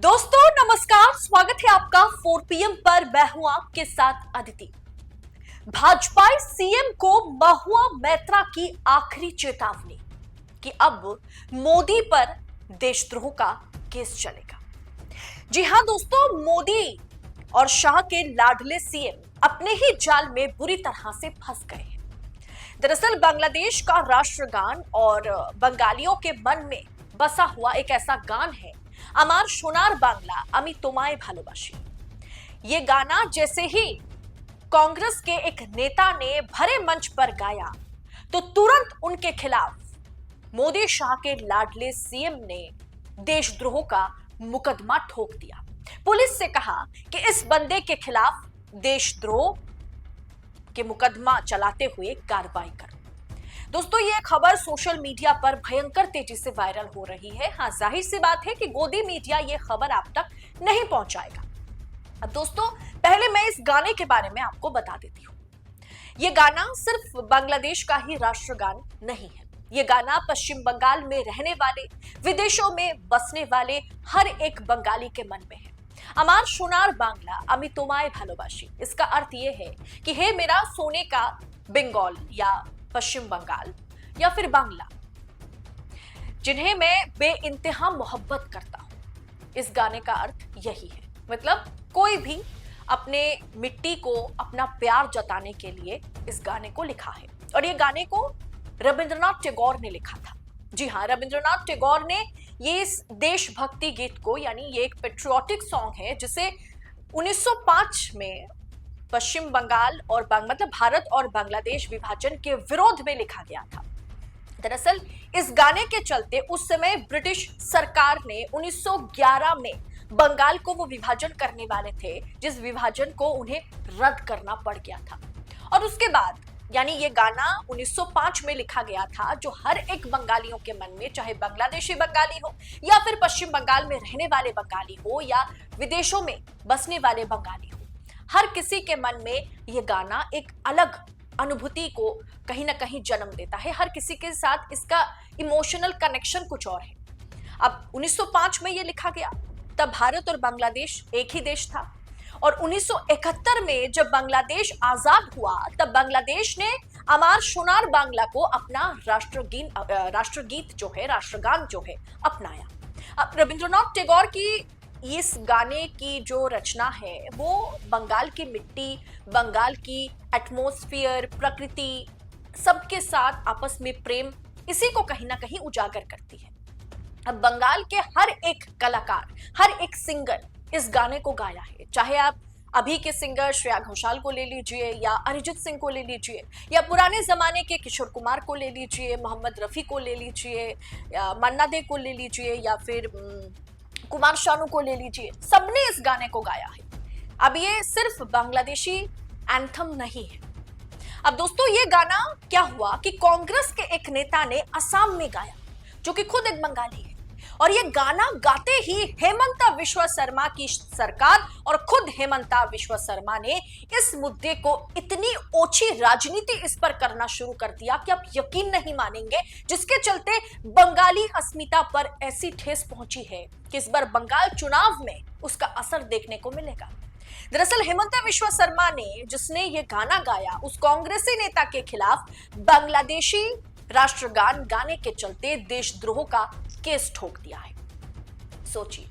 दोस्तों नमस्कार, स्वागत है आपका 4 PM पर। मैं हूं आपके साथ अदिति। भाजपा सीएम को महुआ मैत्रा की आखिरी चेतावनी कि अब मोदी पर देशद्रोह का केस चलेगा। जी हां दोस्तों, मोदी और शाह के लाडले सीएम अपने ही जाल में बुरी तरह से फंस गए हैं। दरअसल बांग्लादेश का राष्ट्रगान और बंगालियों के मन में बसा हुआ एक ऐसा गान है, अमार सोनार बांग्ला अमी तोमाय भालोबाशी। ये गाना जैसे ही कांग्रेस के एक नेता ने भरे मंच पर गाया तो तुरंत उनके खिलाफ मोदी शाह के लाडले सीएम ने देशद्रोह का मुकदमा ठोक दिया। पुलिस से कहा कि इस बंदे के खिलाफ देशद्रोह के मुकदमा चलाते हुए कार्रवाई करो। दोस्तों ये खबर सोशल मीडिया पर भयंकर तेजी से वायरल हो रही है। हाँ, जाहिर सी बात है कि गोदी मीडिया ये खबर आप तक नहीं पहुंचाएगा। अब दोस्तों पहले मैं इस गाने के बारे में आपको बता देती हूँ। ये गाना सिर्फ बांग्लादेश का ही राष्ट्रगान नहीं है। ये गाना पश्चिम बंगाल में रहने वाले, विदेशों में बसने वाले हर एक बंगाली के मन में है। अमार सोनार बांग्ला अमी तोमाय भालोबाशी, इसका अर्थ ये है कि हे मेरा सोने का बंगाल या पश्चिम बंगाल या फिर बांग्ला, जिन्हें मैं बेइंतहा मोहब्बत करता हूं। इस गाने का अर्थ यही है। मतलब कोई भी अपने मिट्टी को अपना प्यार जताने के लिए इस गाने को लिखा है। और ये गाने को रविंद्रनाथ टैगोर ने लिखा था। जी हाँ, रविंद्रनाथ टैगोर ने ये इस देशभक्ति गीत को, यानी ये एक पेट्रियोटिक सॉन्ग है जिसे 1905 में पश्चिम बंगाल और मतलब भारत और बांग्लादेश विभाजन के विरोध में लिखा गया था। दरअसल इस गाने के चलते उस समय ब्रिटिश सरकार ने 1911 में बंगाल को वो विभाजन करने वाले थे जिस विभाजन को उन्हें रद्द करना पड़ गया था। और उसके बाद यानी ये गाना 1905 में लिखा गया था, जो हर एक बंगालियों के मन में, चाहे बांग्लादेशी बंगाली हो या फिर पश्चिम बंगाल में रहने वाले बंगाली हो या विदेशों में बसने वाले बंगाली हो, हर किसी के मन में ये गाना एक अलग अनुभूति को कहीं ना कहीं जन्म देता है। हर किसी के साथ इसका इमोशनल कनेक्शन कुछ और है। अब 1905 में ये लिखा गया, तब भारत और बांग्लादेश एक ही देश था। और 1971 में जब बांग्लादेश आजाद हुआ तब बांग्लादेश ने अमार सोनार बांग्ला को अपना राष्ट्रगीत जो है, राष्ट्रगान जो है, अपनाया। अब रविंद्रनाथ टैगोर की इस गाने की जो रचना है वो बंगाल की मिट्टी, बंगाल की एटमॉस्फेयर, प्रकृति, सबके साथ आपस में प्रेम, इसी को कहीं ना कहीं उजागर करती है। अब बंगाल के हर एक कलाकार, हर एक सिंगर इस गाने को गाया है। चाहे आप अभी के सिंगर श्रेया घोषाल को ले लीजिए या अरिजीत सिंह को ले लीजिए या पुराने जमाने के किशोर कुमार को ले लीजिए, मोहम्मद रफी को ले लीजिए या मन्ना डे को ले लीजिए या फिर कुमार शानू को ले लीजिए, सबने इस गाने को गाया है। अब ये सिर्फ बांग्लादेशी एंथम नहीं है। अब दोस्तों ये गाना क्या हुआ कि कांग्रेस के एक नेता ने असम में गाया, जो कि खुद एक बंगाली है। और ये गाना गाते ही हेमंता विश्व शर्मा की सरकार और खुद हेमंता विश्व शर्मा ने इस मुद्दे को इतनी ओछी राजनीति इस पर करना शुरू कर दिया कि आप यकीन नहीं मानेंगे, जिसके चलते बंगाली अस्मिता पर ऐसी ठेस पहुंची है कि इस बार बंगाल चुनाव में उसका असर देखने को मिलेगा। दरअसल हेमंता विश्व शर्मा ने, जिसने ये गाना गाया, उस कांग्रेसी नेता के खिलाफ बांग्लादेशी राष्ट्रगान गाने के चलते देशद्रोह का केस ठोक दिया है। सोचिए,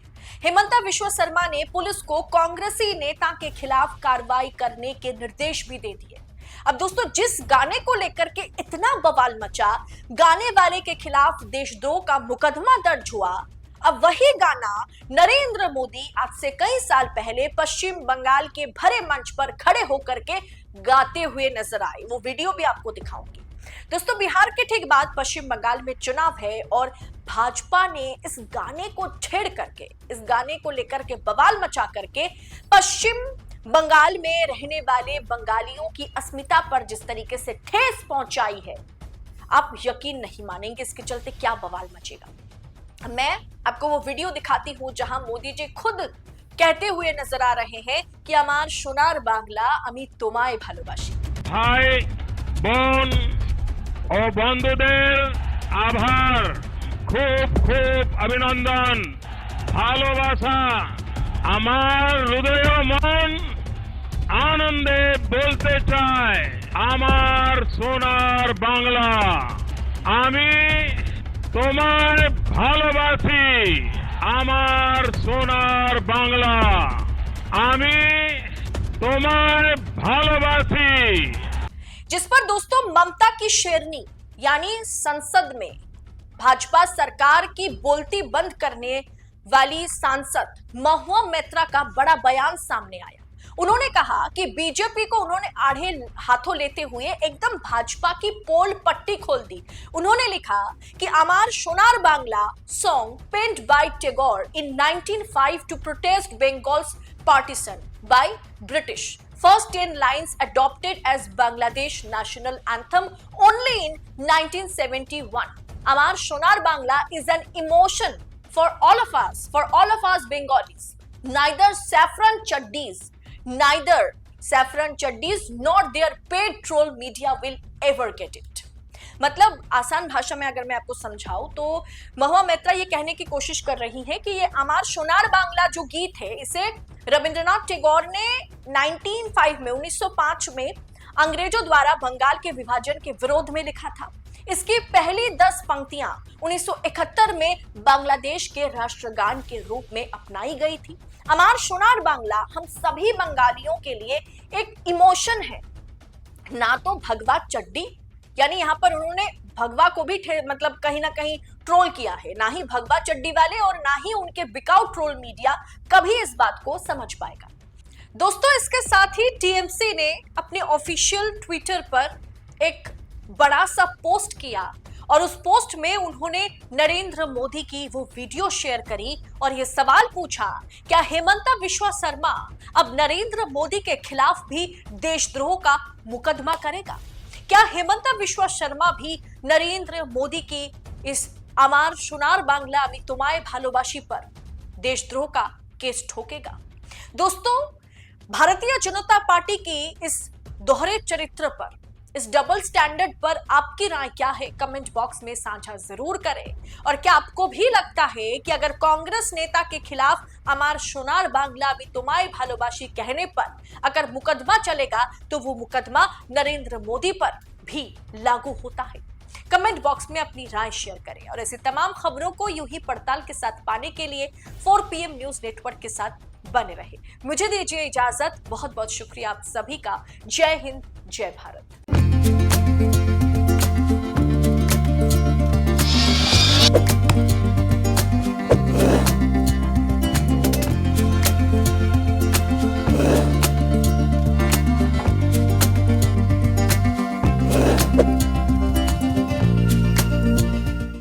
हेमंता विश्व शर्मा ने पुलिस को कांग्रेसी नेता के खिलाफ कार्रवाई करने के निर्देश भी दे दिए। अब दोस्तों जिस गाने को लेकर के इतना बवाल मचा, गाने वाले के खिलाफ देशद्रोह का मुकदमा दर्ज हुआ, अब वही गाना नरेंद्र मोदी आज से कई साल पहले पश्चिम बंगाल के भरे मंच पर खड़े होकर के गाते हुए नजर आए। वो वीडियो भी आपको दिखाऊंगी। दोस्तों बिहार के ठीक बाद पश्चिम बंगाल में चुनाव है और भाजपा ने इस गाने को छेड़ करके, इस गाने को लेकर के बवाल मचा करके पश्चिम बंगाल में रहने वाले बंगालियों की अस्मिता पर जिस तरीके से ठेस पहुंचाई है, आप यकीन नहीं मानेंगे इसके चलते क्या बवाल मचेगा। मैं आपको वो वीडियो दिखाती हूं जहां मोदी जी खुद कहते हुए नजर आ रहे हैं कि अमार सोनार बांग्ला अमी तोमाय भालोबाशी। भाई বোন ও বন্ধুদের আভার, খুব খুব অভিনন্দন। ভালোবাসা আমার হৃদয় মন আনন্দে বলতে চায় আমার সোনার বাংলা আমি তোমায় ভালোবাসি আমার সোনার বাংলা আমি তোমায় ভালোবাসি। जिस पर दोस्तों ममता की शेरनी यानी संसद में भाजपा सरकार की बोलती बंद करने वाली सांसद महुआ मैत्रा का बड़ा बयान सामने आया। उन्होंने कहा कि बीजेपी को उन्होंने आड़े हाथों लेते हुए एकदम भाजपा की पोल पट्टी खोल दी। उन्होंने लिखा कि Amar Sonar Bangla song penned by Tagore in 1905 to protest Bengal's partition by British. First 10 lines adopted as Bangladesh national anthem only in 1971. Amar Sonar Bangla is an emotion for all of us Bengalis. Neither saffron chaddis nor their paid troll media will ever get it. मतलब आसान भाषा में अगर मैं आपको समझाऊं तो महुआ मैत्रा ये कहने की कोशिश कर रही है कि ये अमार सोनार बांग्ला जो गीत है इसे रविंद्रनाथ टैगोर ने 1905 में अंग्रेजों द्वारा बंगाल के विभाजन के विरोध में लिखा था। इसकी पहली 10 पंक्तियां 1971 में बांग्लादेश के राष्ट्रगान के रूप में अपनाई गई थी। अमार सोनार बांग्ला हम सभी बंगालियों के लिए एक इमोशन है, ना तो भगवा चड्डी यानी यहाँ पर उन्होंने भगवा को भी मतलब कहीं ना कहीं ट्रोल किया है, ना ही भगवा चड्डी वाले और ना ही उनके बिकाऊ ट्रोल मीडिया कभी इस बात को समझ पाएगा। दोस्तों इसके साथ ही टीएमसी ने अपने ऑफिशियल ट्विटर पर एक बड़ा सा पोस्ट किया और उस पोस्ट में उन्होंने नरेंद्र मोदी की वो वीडियो शेयर करी और ये सवाल पूछा, क्या हेमंता बिश्वा शर्मा अब नरेंद्र मोदी के खिलाफ भी देशद्रोह का मुकदमा करेगा? क्या हेमंता बिश्वा शर्मा भी नरेंद्र मोदी की इस अमार सोनार बांग्ला अमी तुम्हारे भालोबाशी पर देशद्रोह का केस ठोकेगा? दोस्तों भारतीय जनता पार्टी की इस दोहरे चरित्र पर, इस डबल स्टैंडर्ड पर आपकी राय क्या है? कमेंट बॉक्स में साझा जरूर करें। और क्या आपको भी लगता है कि अगर कांग्रेस नेता के खिलाफ अमार सोनार बांग्ला अभी तुम्हारे भालोबाशी कहने पर अगर मुकदमा चलेगा तो वो मुकदमा नरेंद्र मोदी पर भी लागू होता है? कमेंट बॉक्स में अपनी राय शेयर करें और ऐसी तमाम खबरों को यूं ही पड़ताल के साथ पाने के लिए 4 PM न्यूज नेटवर्क के साथ बने रहे। मुझे दीजिए इजाजत। बहुत बहुत शुक्रिया आप सभी का। जय हिंद, जय भारत।